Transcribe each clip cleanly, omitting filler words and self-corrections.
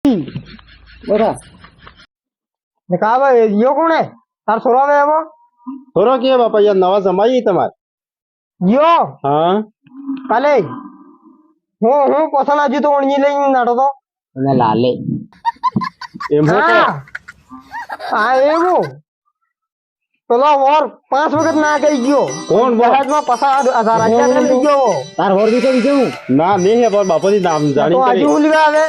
બેટા ને કા ભાઈ યો કોણ હે તાર છોરા વે આવો થોડો કે બાપા યાર નવા જમાઈ તમાર યો હા કાલે હું પસંદ હજી તો ઓણજી લઈને નાટો તો અને લાલે એમ હો કે હા એવું પેલો વોર 5 વખત ના કહી ગયો કોણ વોર? જહાજમાં પસાર રાજ્ય લઈ ગયો તાર હોર બી કેવી કેવું ના નહીં હે પણ બાપાજી નામ તો જાણી હજી કરી હું લીવા આવે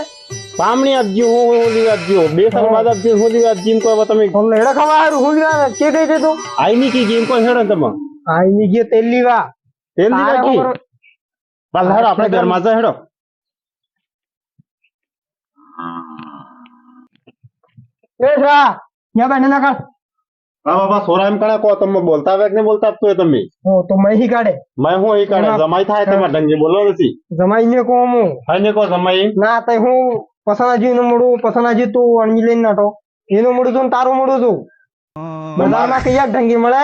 પામણી આપજો હું લીવા આપજો બે સાલ બાદ આપજો હું લીવા આપજો કોઈ હવે તમે હું લેડા ખવા હારું હું લીવા આવે કે કહી દે તું આઈ ની કી ગેમ કોઈ હેડો તમે હા ઈ ગયો તેલ લીવા તેલ લીવા કી બાલ હેડો આપણે ઘરમાં જ હેડો એ રા યા બેને ના કર હા બાપા સોરા એમ કણે કો તમે બોલતા આવે કે નહીં બોલતા તો તમે હો તો મેં હી કાઢે મેં હું એ કાઢે જમાઈ થાય તમાર ઢંગે બોલો નથી જમાઈ ને કો હું હાઈ ને કો જમાઈ ના તઈ હું પસંદ નું મોડું પસંદ તું અણજી લઈને નાટો એનું મોડું છું ને તારું મોડું છું બધામાં કયા ઢંગી મળે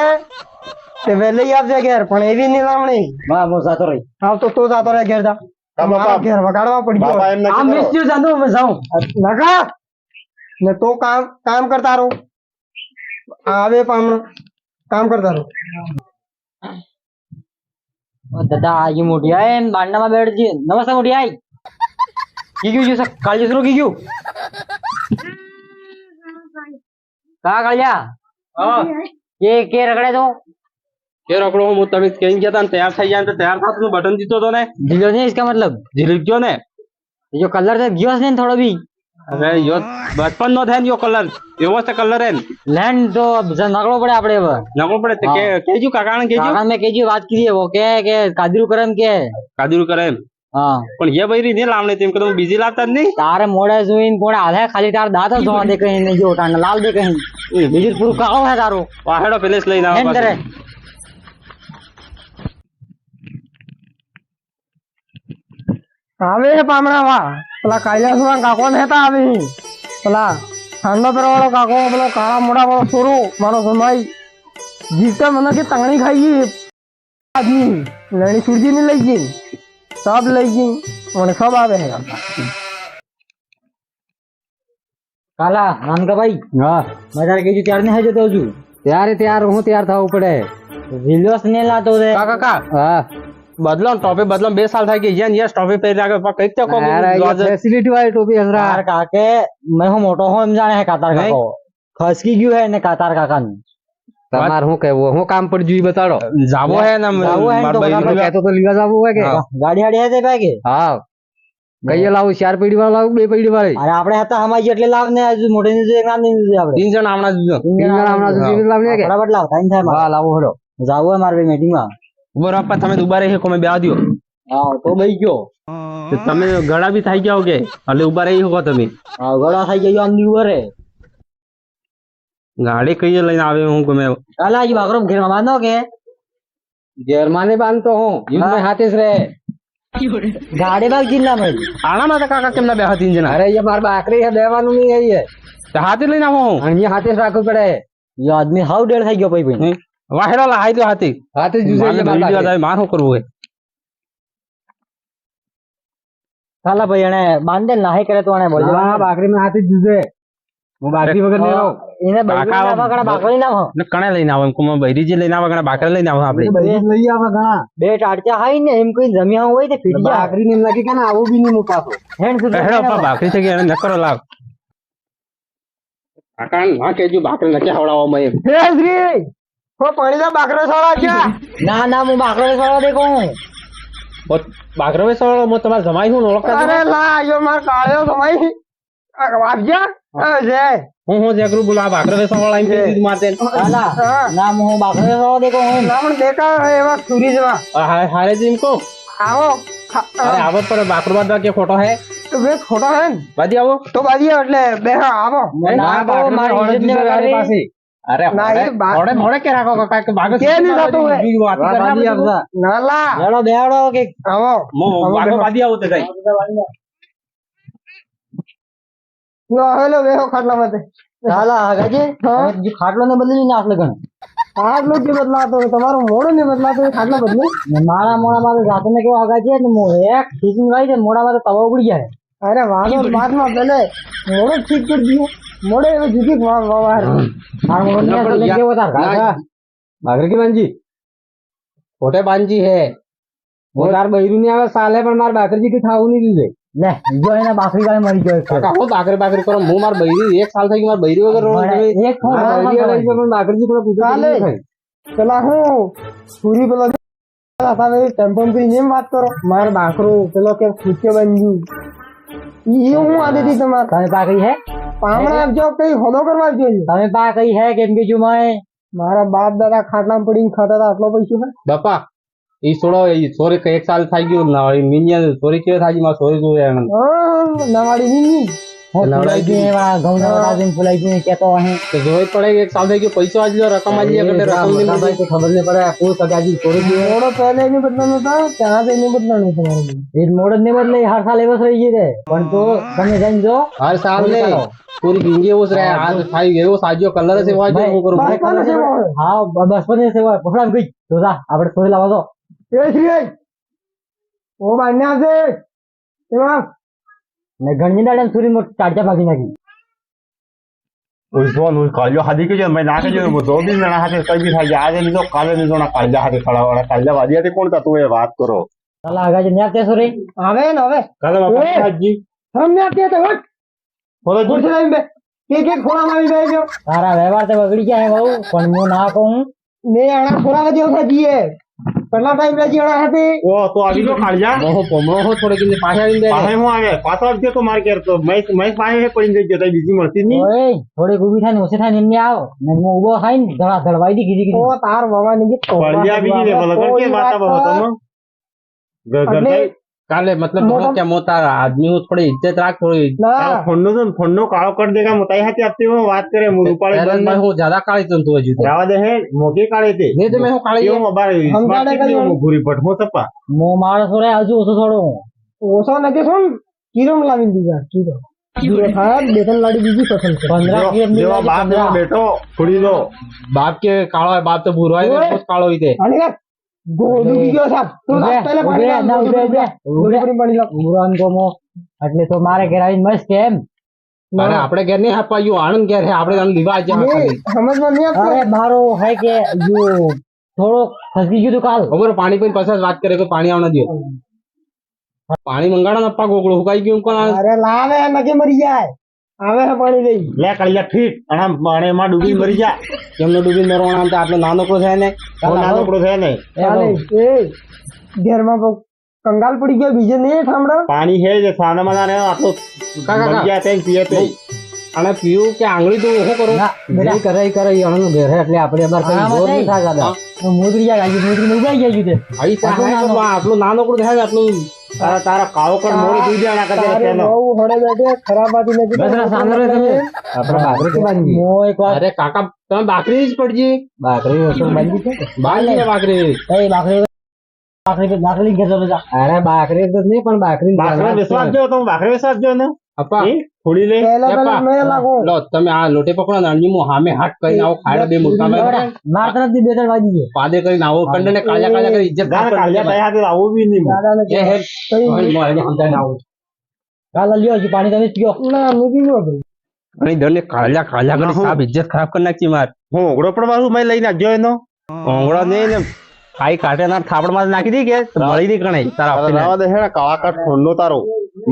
તે વહેલી આપજે ઘેર પણ એવી નહીં લાવણી માં મો સાતો રહી હાવ તો તું જાતો રહે ઘેર જા બાપા ઘેર વગાડવા પડી બાપા ગયો એમ ના આ મિસ જો જાતો મે જાઉં લગા ને તો કામ કરતા રહો આવે કામ કરતા રહો દાદા આજી મોટી આય એમ બાંડામાં બેઠી નમસ્તે મોટી આય કી ગયું છે કાળજી શરૂ કી ગયું કા કાળિયા હા કે રગડે તો કે રખડો હું તમે કઈ ગયા તા ને તૈયાર થઈ જાય તો તૈયાર થાતું બટન જીતો તો ને ઢીલો નહીં इसका मतलब જીલી ગયો ને जो कलर से गयो ने थोड़ा भी હવે યો બચપન નો થાય ને યો કલર એવો છે કલર હે लैंड तो नकड़ो पड़े आपड़े अब નકો પડે તો કે કેજુ કાકાને કેજુ काका में केजी बात की है वो के कादिरु करम के કાદુર કરે એમ हां પણ એ બૈરી ને લાવણે તેમ કે તમે બીજી લાવતા જ નહીં तारे मोड़े सुइन कोड़े आधे खाली तार दाता धोवा दे कहीं नहीं जो टांग लाल दे कहीं बीजी पूरा काओ है तारो વાહેડો પેલેસ લઈને આવો एंड करे આવે હે પામણા વા પેલા કૈલાસમાં કાકો ને હતા આવે પેલા ઠંડો પેરો વાળો કાકો પેલો કાળા મોડા વાળો છોરો મારો જમાઈ જીવતા મને કે તંગણી ખાઈ ગઈ આદમી લેણી સુરજી ને લઈ ગઈ સબ લઈ ગઈ મને સબ આવે હે काला नाम का भाई હા मैं तारे केजी तैयार नहीं है जो तो जू ત્યારે હું તૈયાર થવું પડે विलोस ने लातो दे કાકા હા બદલો ટોપી બદલો 2 સાલ થઈ ગઈ યસ યસ ટોપી પહેરી આગળ કઈ તો કો ફેસિલિટી વાળી ટોપી હસરા तार काके मैं हूं मोटो हो हम जाने है कातार काको खसकी गयो है ने कातार काका ने તમાર શું કહેવું હું કામ પર જોઈ બતાડો જાવો હે ને જાવો હે ને તો કહેતો તો લીવા જવું હોય કે गाड़ी हाड़ी है ते भागे હા કઈએ લાવું 4 પેઢી વાળા લાવું 2 પેઢી વાળી अरे आपड़े હતા હમાઈ એટલે લાવ ને આજુ મોટે ને એક નામ ની આપણે 3 જણ આમણા જ હમણાં સુધી લાવને કે ફટાફટ લાવ ટાઈમ થાય હા લાવો હડો જાવ હે મારે મીટિંગ માં ઉભો રહો તમે દુબારે હે કોમે બેહા દ્યો હા તો બઈ ગયો તમે ગળા બી થઈ જાવ કે એટલે ઉભા રહી હો તમે હા ગળા થઈ ગયો આમ ની ઉરે ગાડી કઈ લઈને આવે હું ગમે કાલા ઈ બાકરો ઘેર માં બાંધો કે જર્માને બાંધતો હું યુદ્ધ में हाथे से रहे ગાડી બાગ જિલ્લા માં આણામાં તો કાકા કેમ ના બેહા 3 જણા અરે ये मार बाकरी है देवानु नहीं है ये તો હાથે લઈને આવો હું અને ये हाथे से રાખવું પડે ઈ આદમી હાવ ડેડ થઈ ગયો ભાઈ વાહેડો લા હાઈ દો હાથી હાથે જુસે મારે ये દોઈ દીધા માર શું કરવું હે કાલા ભાઈ એને બાંધે નાહી કરે તો એને બોલ हां बाकरी में हाथे जूसे હું બાકરી વગર નહીં રહું એને બૈરા ના પકડા બાકડી ના હો ને કણે લઈને આવો એમ કોમ બૈરી જે લઈને આવો કણે બાકરે લઈને આવો આપણે બધી લઈ આવે ઘણા બે ટાટચા હાઈ ને એમ કોઈ જમ્યા હોય તે ફીટ જાય બાકરી ને લાગી કે ના આવું બી નહીં મુકાતો હેન્ડ હેડો પા બાકરી છે કે એને નકરો લાવ કાકા ના કેજો બાકરે નકે હવડાવો મે હે શ્રી ઓ પાણી ના બાકરો છોડા ક્યાં ના ના હું બાકડો છોડવા દે કહું બાકરો વે સવાળો મો તમાર જમાઈ હું ઓળખતા અરે લા આયો માર કાળ્યો સમય આપજા જય હું જેકરું બોલા બાકરો વે સવાળો આઈ દીધું મારતે કાલા ના હું બાકડો છોડવા દે કહું નામણ દેખા એવા સુરી જવા હારે જીમ કો આવો અરે આવત પર બાકરો બાદ કે ફોટો હે તો બે ખોટા હે ને બાદી આવો તો બાજી એટલે બે આવો ના તો મારી ઇજ્જત ને વગાડી પાસે અરે ના, એ બા- મોડે મોડે કે રાખો કાકા કે બાગો કે નહીં થતું હે? બીજી વાત કરે બાજી આપણે આપતા. ના લા બેડો બેડો કે આવો મો બાગો બાદી આવો તે કઈ લો હેલો વેહો ખાટલા મતે કાલા હગાજે જો ખાટલો ને બદલી નાખ લગન ખાટલો કે બદલાતો હોય, તમારું મોડું ને બદલાતો હોય, ખાટલા બદલે ને મારા મોડા મારે જાતને કેવો હગાજે ને મો એક ઠીકની વાઈ દે મોડા મારે તવા ઉગડી જાય અરે વાંધો બાદમાં પેલે મોડો ઠીક કરી દીધો મોડે હવે જુદી વાર તાર મોડો ને પણ લઈ ગયો તાર ના, બાગરે की बांजी ખોટે બાંજી હે वो तार बहिरू नहीं आवे साले पण मार बाकरजी के खाऊ नहीं दीदे ले जो है ना बाकरी वाले मरी गयो કાકા હું બાકરી કરો હું માર બૈરી 1 સાલ થઈ ગયું માર બૈરી વગર રહું છું. एक फोन लई છે પણ बाकरजी को पूछो ચાલે પેલા હું પૂરી પેલો તમે ટેમ્પો કરીને એમ વાત કરો મારે બાકરો પેલો કે ખુચ્ચે બન્યું ઈ હું આદતી તમારે તમે પા કઈ હે પામણા આપજો કઈ હોદો કરવા જોઈએ તમે પા કઈ હે કેમ કે જો मैं મારા બાપ દાદા ખાટલામાં પડીને ખાતા હતા આટલો પૈસો હે બાપા ઈ છોડો ઈ સોરી 1 સાલ થઈ ગયું ના ઈ મિનિયન સોરી કેવો થાજી માં સોરી જોવે એને નવાડી ની હું ફुलाई के वा गांव ना बता दिन फुलाई के कहतो है તો જોઈ પડે કે 1 સાલ થઈ ગયો પૈસો આજ લ્યો રકમ આજ લ્યો કે રકમ ની भाई को खबर नहीं पड़ा कोई सगाजी छोड़ दी મોડો પહેલે નહીં બદલાનો હતા ત્યાં જ નહીં બદલાનો તમારે ये मोड़ ने बदले हर साल एवस रही है पण तो તમે જાણ જો હર સાલ ને પૂરી જિંદગી એવો જ રહે આજ થઈ ગયો સાજો કલર છે વાજ હું કરું બસ પણ સેવા હોય. हां बस पण से पकड़ा गई જોતા આપણે છોડી લાવો તો એ શ્રી ઓ બાન્યા છે એમાં ને ગણની દાડે સુરી મોટ ચાડચા ભાગી નાખી उस कालिया हाथी के जो मैं ना के जो 2 दिन ना हाथे कई भी था आज नहीं तो काले नहीं तो ना कालिया हाथे खड़ा वाला कालिया वादिया थे कौन था तू ये बात करो ચાલા આગા જે ન્યા તે સુરી આવે ને હવે काले बापा हाजी તમને અત્યારે તો હટ बोलो जी ખુરશી લઈને બે કે ખોળામાં આવી જાય ગયો તારા વ્યવહાર તો બગડી ગયા હે બહુ પણ હું ના કહું ને આણા ખોળામાં જેવો થાજીએ પહેલા ટાઈમ રે જીણા હતી वो तो अभी तो कालिया બહુ પમણો હો થોડે કે પાછા આવીને બે पाहे हुआ है पासा के तो मार के तो मैं पाहे है पड़ी दे जता बीजी मरती नहीं ઓય થોડી ઊભી થાય ને ઓછી થાય ને એમને આવો ને હું ઊભો થાય ને ધડા ધડવાઈ દી કીધી ઓ કીધી તાર બાબા ની कालिया बीजी ले बोला करके बात अब तुम घर घर કાલે મતલબ કે મોતા આદમી હું થોડી ઇજ્જત રાખ થોડી ના फोन कालो कर देगा मुताई हाथी आती वो बात करे मुंह पाले પહેલા बंद હું જ્યાદા કાળી તું તું હજુ તો जावा दे है मोके काले थे નહીં તો મેં હું કાળી क्यों बार हम काले स्मार्ट करियो। की घुरी पट हो सपा હું માણસ રે હજુ ઓછો થોડો ઓછો નથી શું કિરમ લાવી દીધા કીધો જીરો થાય બેસન લાડી બીજી પસંદ છે 15 की अपनी जो वाली बाप 15 बेटो थोड़ी दो બાપ કે કાળો હોય બાપ તો ભૂરો હોય ઓય. ને બહુ કાળો હોય તે અને કે ગોળું બી ગયો સાહેબ તું ઉભે, પહેલા પાણી ઉભે, લાવ, ના, ઉભે, ઉભે. ગોળું કરી પાણી લાવ. ઉરાન કો મો એટલે તો મારે ઘેર આવીને મસ્ત કેમ અરે આપણે ઘેર નહીં અપાયું આણંદ ઘેર હે આપણે તને લીવા આજે નહીં, સમજમાં નહીં આવતું. અરે મારો હે કે જો થોડો ખસી ગયું તું કાલ ખબર પાણી પીને પછી જ વાત કરે કે પાણી આવના દો પાણી મંગાડો ને અપ્પા ગોગળું હુકાઈ ગયું કોણ અરે લાવે નકે મરી જાય આવે છે પાણી લઈ ले कलिया ठीक અને પાણે માં ડૂબી મરી જા કેમનો ડૂબી મરવાના આમ તો આટલો નાનો કો છે ને ઓ નાનો પડો છે ને એ ચાલે બહુ. એ ઘરમાં બહુ કંગાલ પડી ગયો બીજે નહીં ઠામડો પાણી છે જે સાના માં ને આટલો કાકા, મરી ગયા તે પીએ તે અને પીવું કે આંગળી તો શું કરું ના જે કરે ઈ કરે ઈ આણંદ ઘેર હે એટલે આપણે અમાર કઈ આમાં જોર નહીં. નહીં થાય દાદા તો મોદરી જાય ગાજી મોદરી માં ઉગાઈ જાય છે આઈ સાહેબ આટલું નાનો કુડ થાય ને આટલું તારા તારા કાળો કર મોડી દૂધ આના કરતે તારે તેનો બહુ હોડે બેઠે ખરાબ આદિ નથી બસ ના સાંભળો તમે આપણે બાકરી કે બાંધી મો એક વાર અરે કાકા તમે બાકરી જ પડજી બાકરી વસ્તુ બાંધી છે બાંધી લે બાકરી એ બાકરી ઘેર જતો જા અરે બાકરી તો નહીં પણ બાકરી બાકરે વિશ્વાસ જો તમે બાકરે વિશ્વાસ જો ને અપ્પા એ થોડી લે પહેલા પહેલા એપા. મેં લાગો લો તમે આ લોટે પકડો ને અણજી હું હામે હાથ કરીને આવો ખાડો બે મુક્કા માર તરફથી બે ત્રણ વાગી ગયો પાદે કરીને આવો કંડે ને કાળિયા કાળિયા કરી ઇજ્જત ગાર કાલિયા તયા હાથે આવું બી નહીં દાદાને એ હે કઈ મોય સમજાઈને આવું કાલ લ્યો હજી પાણી તમે પીઓ ના મૂકી ગયો ભાઈ અને દરને કાળિયા કાળિયા કરી સાબ ઇજ્જત ખરાબ કરી નાખી માર હું ઓગળો પડવાનું મેં લઈને આવજો એનો ઓંગળો નહીં ને ખાઈ કાઢે ના થાપડ માં નાખી દી કે મળી ની કણાઈ તારા અરે આપીને. રાવા દે હે કાળા કાટ ફોન નો તારો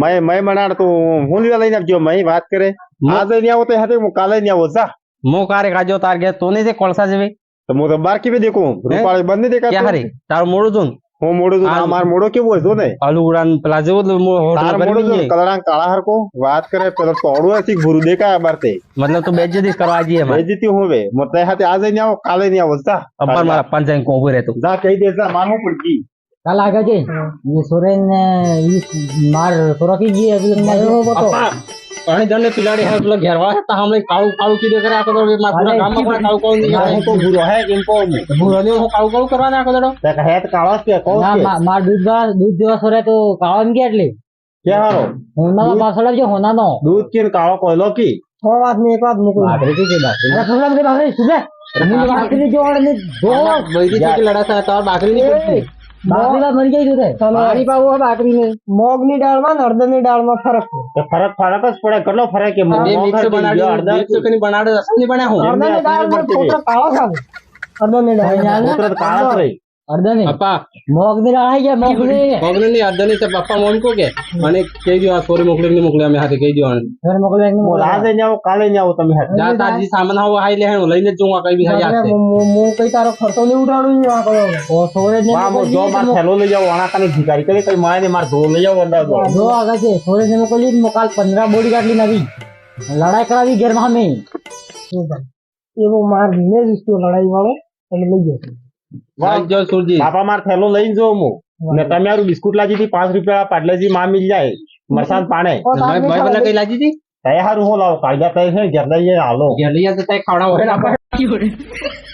મેં મનાડ તો હું લીધા લઈને આવજો મેં વાત કરે આજે નહીં આવો તો હાથે હું કાલે નહીં આવો જા મો કારે કાજો તાર ગયા તો નહીં છે કોળસા જેવી તો હું તો બાર કેવી દેખું રૂપાળી બંધ નહીં ક્યાં દેખાતું હારી તારું મોડું તું હું મોડું આ- માર મોડો કેવો હોય જો ને આલુ ઉડાન પેલા જેવો જ તાર હોટલ મોડું ભરી કલરા કાળા હરકો વાત કરે પેલો તોડું હતી ગુરુ દેખાય બારતે મતલબ તું બેજતી કરવા જઈએ એ જીતી હું હવે મોતે હાથે આજે નહીં આવો કાલે નહીં આવો જા અબ્બર મારા પંચાયત કો ઉભો રહેતો જા કહી દે જા મારવું પડજી કાલ આગળ જઈ ये सोरेन ये मार सोरकी जी अभी એવો બતો અપ્પા પાણી દંડે પિલાડી હે પેલા ઘેરવા હતા હમણે કાળું કાળું કીધે કરે આખો દડો મારા પૂરા ગામમાં પણ કાળું કાળું નહીં હું તો ગુરુ હે કેમ કહું હું ભૂરાને હું કાળું કાળું કરવા નાખો દડો તે કહે તો કાળો છે કહું ના છે માર દૂધ જેવા સોરે તો કાળો એમ કે એટલે કે હારો હોનાનો પાછળ જો હોનાનો દૂધ કે કાળો કોયલો કી છ વાત ને એક વાત મૂકું બાકરી કે બાકરી અરે થોડા બધે બાકરી સુબે હું બાકરી જોડ ને જો બૈરી છે કે લડા થાય તાર બાકરી નહીં પડતી બાકરીમાં મરી જાય તું રે મારી પાસે બાકરી નહીં મગની દાળમાં ને હળદરની દાળમાં ફરક છે તો ફરક જ પડે કેટલો ફરક કે બે મિક્સ બનાડી મિક્સ કરીને બનાડે રસ ની બનાય હું હળદરની દાળમાં ફોટો કાળો ખાવે હળદરની દાળ પુત્ર તો કાળા જ રહી અડધા નહીં પપ્પા મગની દાળ આવી ગયા મગની પગને ની અર્ધની તો પપ્પા મોમ કો કે મને કહી દો આ સોરી મોકલી ની મોકલી અમે હાથે કહી દો ઘર મોકલે બોલ આજે ને આવો કાલે ને આવો તમે હાથે જા તાર જે સામાન આવો હાઈ લે હું લઈને જ જઉં કઈ બી હાઈ હાથે હું કઈ તારો ખર્ચો નહીં ઉઠાડું આ કરો ઓ સોરે ને વાહ, જો માર થેલો લઈ જાવ આના કાને ભિખારી કરી કઈ માય ને માર ધો લઈ જાવ અંદાજો જો આગળ છે સોરે ને મોકલી મોકાલ 15 બોડી ગાટલી નવી લડાઈ કરાવી ઘરમાં અમે એવો માર ને જ લડાઈ વાળો તમે લઈ જશે વાહ જો સુરજી બાપા માર થેલો લઈને જો હું ને તમે આરું બિસ્કુટ લાજી હતી 5 રૂપિયા પાટલેજી માં મિલ જાય મરસાન પાણે ભાઈ પેલા કઈ લાજી હતી તય હારું હો લાવો કાળજા તય છે ઘર લઈ હાલો ઘેર લઈ તો તઈ ખવડાવો હે ને આપણે